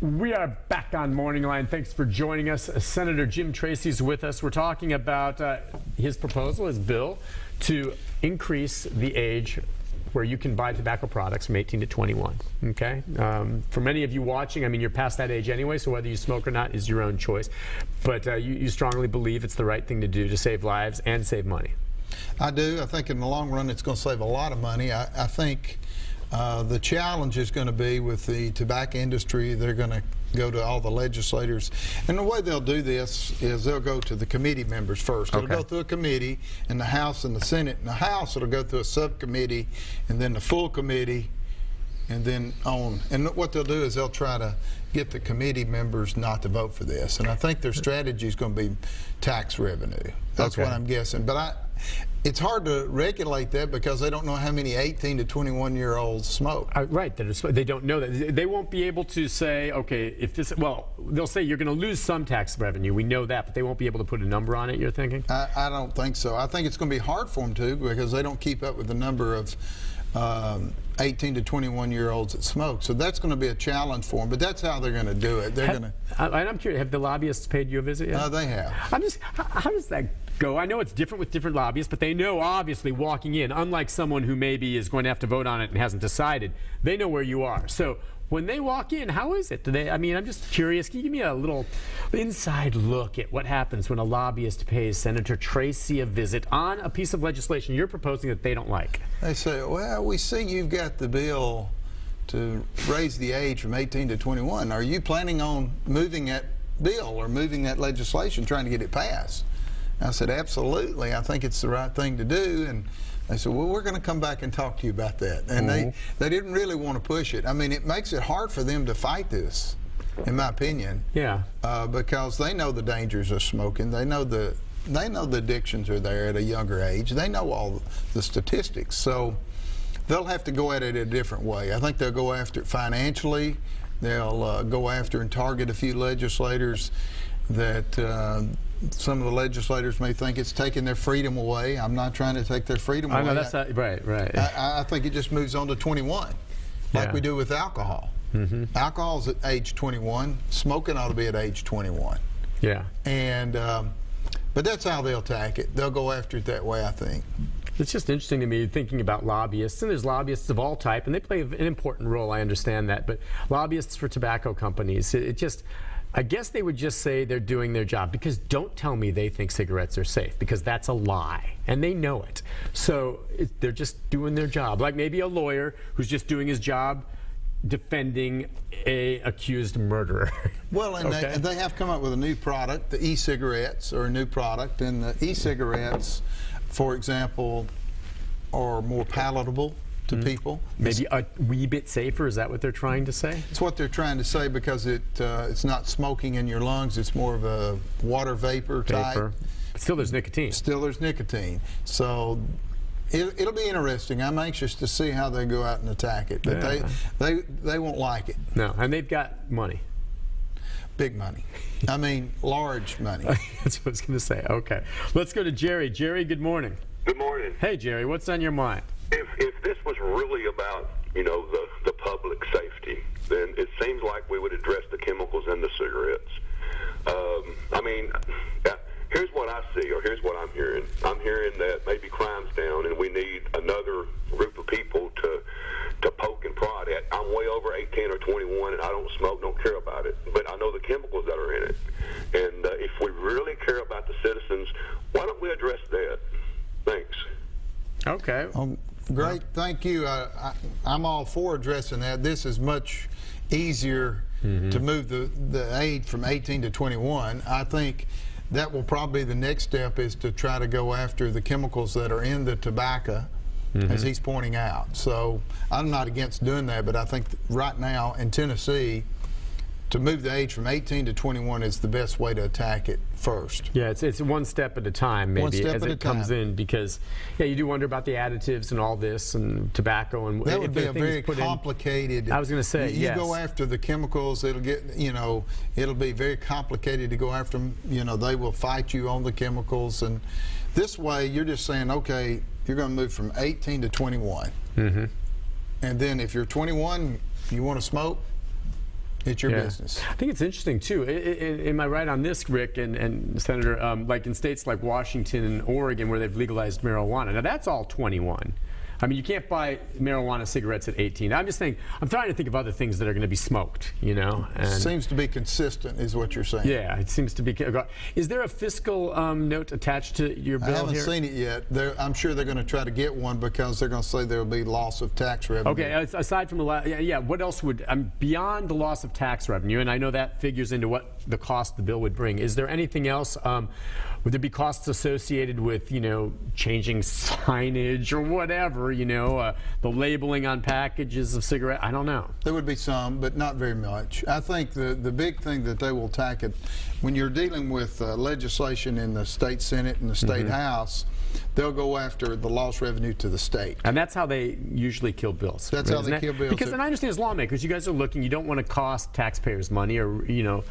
We are back on Morning Line. Thanks for joining us. Senator Jim Tracy's with us. We're talking about his proposal, his bill, to increase the age where you can buy tobacco products from 18 to 21. Okay? For many of you watching, I mean, you're past that age anyway, so whether you smoke or not is your own choice. But you strongly believe it's the right thing to do to save lives and save money. I do. I think in the long run it's going to save a lot of money. I think the challenge is going to be with the tobacco industry. They're going to go to all the legislators, and the way they'll do this is they'll go to the committee members first. It'll go through a committee in the House and the Senate. In the House, it'll go through a subcommittee, and then the full committee, and then on. And what they'll do is they'll try to get the committee members not to vote for this. And I think their strategy is going to be tax revenue. That's what I'm guessing. But it's hard to regulate that because they don't know how many 18 to 21-year-olds smoke. Right, they don't know that. They won't be able to say, okay, if this, well, they'll say you're going to lose some tax revenue. We know that, but they won't be able to put a number on it, you're thinking? I don't think so. I think it's going to be hard for them to because they don't keep up with the number of 18 to 21-year-olds that smoke. So that's going to be a challenge for them, but that's how they're going to do it. They're going to. I'm curious, have the lobbyists paid you a visit yet? They have. How does that go? I know it's different with different lobbyists, but they know obviously walking in, unlike someone who maybe is going to have to vote on it and hasn't decided, they know where you are. So when they walk in, how is it? I mean, I'm just curious. Can you give me a little inside look at what happens when a lobbyist pays Senator Tracy a visit on a piece of legislation you're proposing that they don't like? They say, well, we see you've got the bill to raise the age from 18 to 21. Are you planning on moving that bill or moving that legislation, trying to get it passed? I said, absolutely. I think it's the right thing to do. And they said, well, we're going to come back and talk to you about that. And they didn't really want to push it. I mean, it makes it hard for them to fight this, in my opinion. Yeah. Because they know the dangers of smoking. They know the addictions are there at a younger age. They know all the statistics. So they'll have to go at it a different way. I think they'll go after it financially. They'll go after and target a few legislators that some of the legislators may think it's taking their freedom away. I'm not trying to take their freedom away. I know, that's not, right. I think it just moves on to 21, like we do with alcohol. Alcohol's at age 21. Smoking ought to be at age 21. Yeah. And but that's how they'll attack it. They'll go after it that way, I think. It's just interesting to me thinking about lobbyists, and there's lobbyists of all type, and they play an important role, I understand that, but lobbyists for tobacco companies, I guess they would just say they're doing their job, because don't tell me they think cigarettes are safe, because that's a lie, and they know it. So they're just doing their job, like maybe a lawyer who's just doing his job defending a accused murderer. Well, and they have come up with a new product. The e-cigarettes are a new product, and the e-cigarettes, for example, are more palatable to people. Maybe a wee bit safer, is that what they're trying to say? It's what they're trying to say, because it's not smoking in your lungs, it's more of a water vapor type. But still there's nicotine. Still there's nicotine. So it'll be interesting. I'm anxious to see how they go out and attack it, but they won't like it. No, and they've got money. Big money. I mean, large money. That's what I was going to say. Okay. Let's go to Jerry. Jerry, good morning. Good morning. Hey, Jerry, what's on your mind? If this was really about, the public safety, then it seems like we would address the chemicals in the cigarettes. Here's what I see, or here's what I'm hearing. I'm hearing that maybe crime's down and we need another group of people to poke and prod at. I'm way over 18 or 21 and I don't smoke, don't care about it. But I know the chemicals that are in it. And if we really care about the citizens, why don't we address that? Thanks. Okay. Great, thank you. I'm all for addressing that. This is much easier to move the age from 18 to 21. I think that will probably the next step is to try to go after the chemicals that are in the tobacco, as he's pointing out. So I'm not against doing that, but I think right now in Tennessee, to move the age from 18 to 21 is the best way to attack it first. Yeah, it's one step at a time, maybe, as it comes in, because you do wonder about the additives and all this and tobacco, and that would be a very complicated. I was going to say, you go after the chemicals, it'll get, it'll be very complicated to go after them. They will fight you on the chemicals, and this way you're just saying, okay, you're going to move from 18 to 21, and then if you're 21, you want to smoke, It's your business. I think it's interesting too. Am I right on this, Rick and Senator? Like in states like Washington and Oregon, where they've legalized marijuana. Now that's all 21. I mean, you can't buy marijuana cigarettes at 18. I'm just saying, I'm trying to think of other things that are going to be smoked, you know. And seems to be consistent, is what you're saying. yeah, it seems to be. Is there a fiscal note attached to your bill I haven't here? seen it yet. I'm sure they're going to try to get one because they're going to say there will be loss of tax revenue. Okay, aside from the what else would beyond the loss of tax revenue, and I know that figures into what the cost the bill would bring. Is there anything else? Would there be costs associated with, you know, changing signage or whatever, you know, the labeling on packages of cigarettes? I don't know. There would be some, but not very much. I think the big thing that they will tackle when you're dealing with legislation in the state Senate and the state House, they'll go after the lost revenue to the state. And that's how they usually kill bills. That's how they kill bills. Because, and I understand as lawmakers, you guys are looking, you don't want to cost taxpayers money or, you know,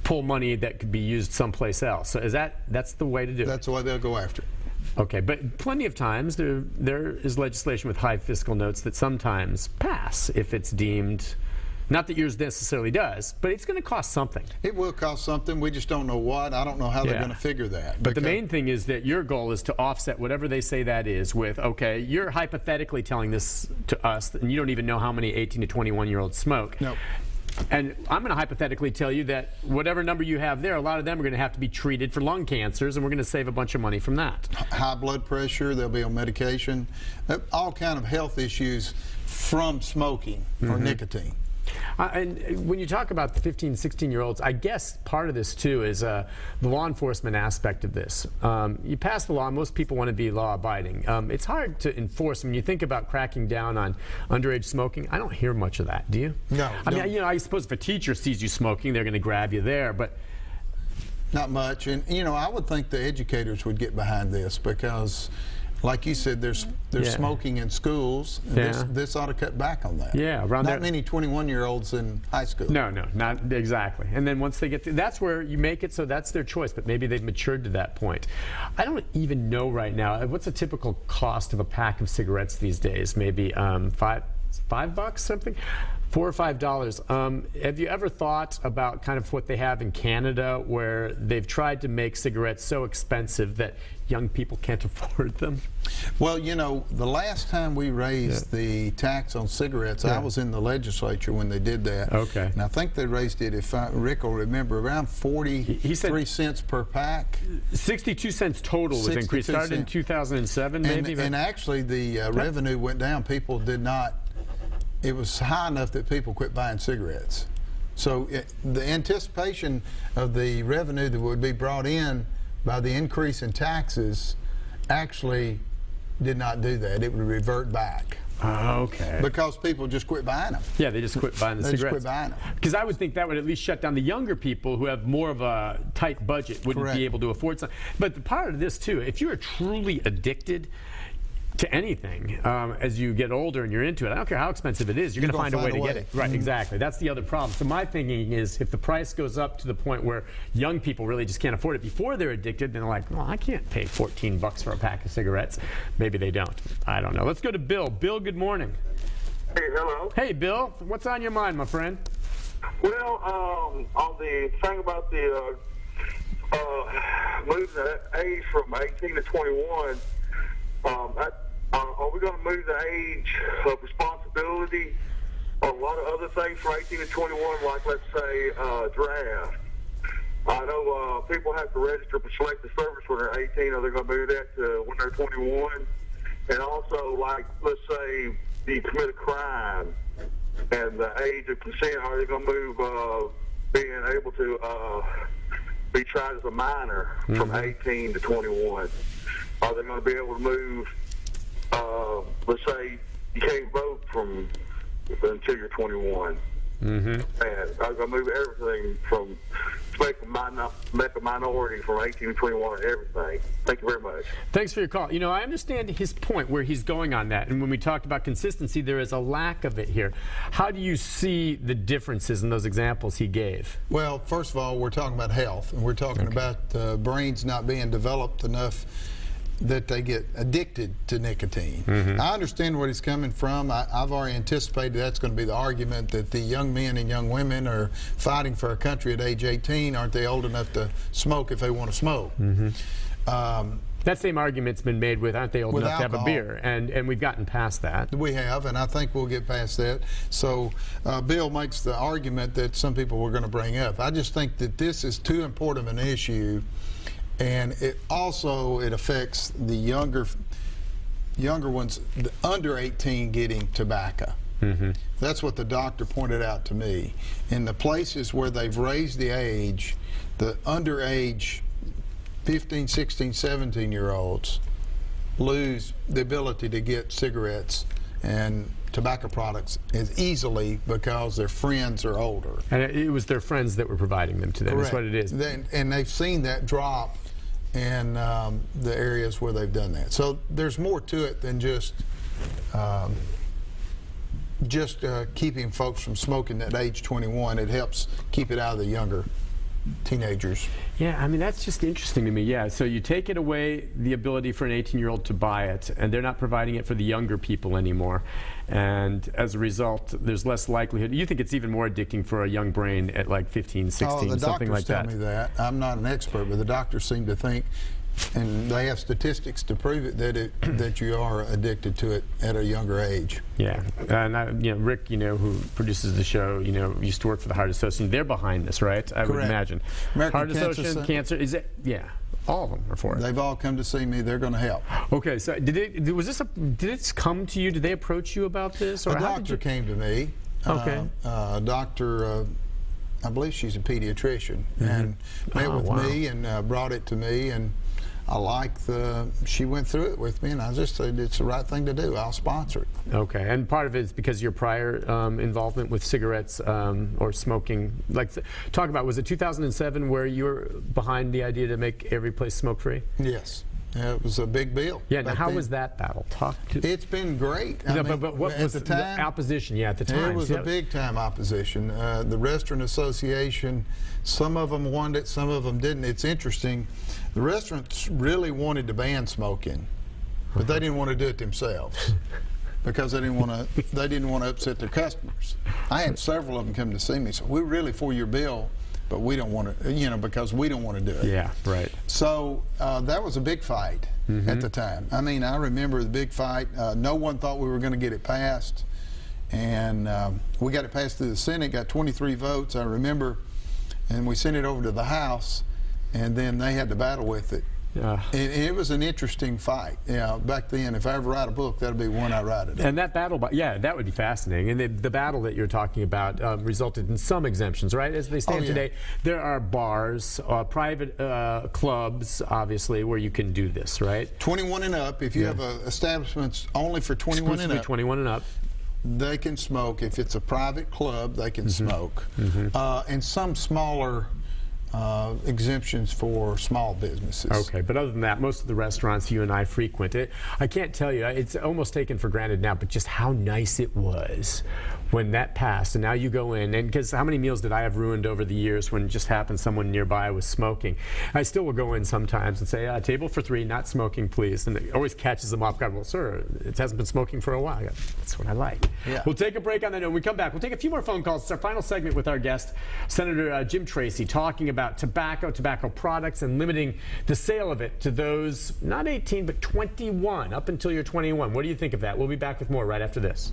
pull money that could be used someplace else. So that's the way to do it? That's why they'll go after it. Okay, but plenty of times there is legislation with high fiscal notes that sometimes pass if it's deemed, not that yours necessarily does, but it's going to cost something. It will cost something. We just don't know what. I don't know how they're going to figure that. But the main thing is that your goal is to offset whatever they say that is with, okay, you're hypothetically telling this to us, and you don't even know how many 18 to 21-year-olds smoke. Nope. And I'm going to hypothetically tell you that whatever number you have there, a lot of them are going to have to be treated for lung cancers, and we're going to save a bunch of money from that. High blood pressure, they'll be on medication, all kind of health issues from smoking or nicotine. And when you talk about the 15, 16-year-olds, I guess part of this, too, is the law enforcement aspect of this. You pass the law, most people want to be law-abiding. It's hard to enforce. When you think about cracking down on underage smoking, I don't hear much of that. Do you? No. I mean, you know, I suppose if a teacher sees you smoking, they're going to grab you there, but not much. And, you know, I would think the educators would get behind this because, like you said, there's smoking in schools. This ought to cut back on that. Yeah, around not many 21-year-olds in high school. No, not exactly. And then once they get to, that's where you make it so that's their choice, but maybe they've matured to that point. I don't even know right now, what's a typical cost of a pack of cigarettes these days? Maybe $5, something? $4 or $5. Have you ever thought about kind of what they have in Canada, where they've tried to make cigarettes so expensive that young people can't afford them? Well, you know, the last time we raised the tax on cigarettes, I was in the legislature when they did that. Okay. And I think they raised it, if Rick will remember, around 43 cents per pack. 62 cents total was increased. Started in 2007, maybe? And actually, the revenue went down. People did not. It was high enough that people quit buying cigarettes. So the anticipation of the revenue that would be brought in by the increase in taxes actually did not do that. It would revert back. Okay. Because people just quit buying them. Yeah, they just quit buying the cigarettes. They just quit buying them. Because I would think that would at least shut down the younger people who have more of a tight budget, wouldn't be able to afford something. But the part of this, too, if you are truly addicted to anything, as you get older and you're into it, I don't care how expensive it is, you're going to find a way to get it. Right, exactly. That's the other problem. So my thinking is, if the price goes up to the point where young people really just can't afford it before they're addicted, then they're like, well, I can't pay $14 for a pack of cigarettes. Maybe they don't. I don't know. Let's go to Bill. Bill, good morning. Hey, hello. Hey, Bill. What's on your mind, my friend? Well, on the thing about the moving the age from 18 to 21, are we going to move the age of responsibility on a lot of other things from 18 to 21, like, let's say, draft? I know people have to register for selective service when they're 18. Are they going to move that to when they're 21? And also, like, let's say you commit a crime and the age of consent, are they going to move being able to be tried as a minor from 18 to 21? Are they going to be able to move, let's say you can't vote until you're 21? And I'm going to move everything from make a minority from 18 to 21 and everything. Thank you very much. Thanks for your call. You know, I understand his point where he's going on that. And when we talked about consistency, there is a lack of it here. How do you see the differences in those examples he gave? Well, first of all, we're talking about health, and we're talking about brains not being developed enough that they get addicted to nicotine. I understand where he's coming from. I've already anticipated that's going to be the argument that the young men and young women are fighting for our country at age 18. Aren't they old enough to smoke if they want to smoke? That same argument's been made with, aren't they old With enough to have a alcohol. beer? And we've gotten past that. We have, and I think we'll get past that. So Bill makes the argument that some people were going to bring up. I just think that this is too important an issue, and it affects the younger ones, the under 18, getting tobacco. That's what the doctor pointed out to me. In the places where they've raised the age, the underage 15, 16, 17-year-olds lose the ability to get cigarettes and tobacco products as easily because their friends are older. And it was their friends that were providing them to them. That's what it is. And they've seen that drop in the areas where they've done that. So there's more to it than just keeping folks from smoking at age 21. It helps keep it out of the younger teenagers. Yeah, I mean, that's just interesting to me. Yeah, so you take it away, the ability for an 18-year-old to buy it, and they're not providing it for the younger people anymore. And as a result, there's less likelihood. You think it's even more addicting for a young brain at like 15, 16, something like that? The doctors tell me that. I'm not an expert, but the doctors seem to think, and they have statistics to prove it, that you are addicted to it at a younger age. Yeah, and Rick, who produces the show, used to work for the Heart Association. They're behind this, right? I would imagine. American Heart Association, cancer, is it? Yeah, all of them are for it. They've all come to see me. They're going to help. Okay, so did it come to you? Did they approach you about this, or a doctor came to me? Okay. Doctor. I believe she's a pediatrician, and met with me and brought it to me, and she went through it with me, and I just said it's the right thing to do. I'll sponsor it. Okay, and part of it is because your prior involvement with cigarettes or smoking. Talk about, was it 2007 where you were behind the idea to make every place smoke-free? Yes. It was a big deal. Yeah, now how was that battle? It's been great. But what was the opposition? Yeah, at the time. It was a big-time opposition. The Restaurant Association, some of them wanted it, some of them didn't. It's interesting. The restaurants really wanted to ban smoking, but they didn't want to do it themselves because they didn't want to upset their customers. I had several of them come to see me. So we're really for your bill, but we don't want to, because we don't want to do it. Yeah, right. So that was a big fight at the time. I mean, I remember the big fight. No one thought we were going to get it passed, and we got it passed through the Senate, got 23 votes, I remember, and we sent it over to the House, and then they had to battle with it. And it was an interesting fight. Back then, if I ever write a book, that'll be one I write it. And that battle, that would be fascinating. And the battle that you're talking about resulted in some exemptions, right? As they stand today, there are bars, private clubs, obviously, where you can do this, right? 21 and up. If you have establishments only for 21 and up. 21 and up. They can smoke. If it's a private club, they can smoke. And some smaller exemptions for small businesses. Okay, but other than that, most of the restaurants you and I frequent, I can't tell you, it's almost taken for granted now, but just how nice it was when that passed. And now you go in, and because how many meals did I have ruined over the years when it just happened someone nearby was smoking? I still will go in sometimes and say, table for 3, not smoking, please. And it always catches them off guard. Well, sir, it hasn't been smoking for a while. That's what I like. Yeah. We'll take a break on that note. When we come back, we'll take a few more phone calls. It's our final segment with our guest, Senator Jim Tracy, talking about tobacco products, and limiting the sale of it to those not 18 but 21, up until you're 21. What do you think of that? We'll be back with more right after this.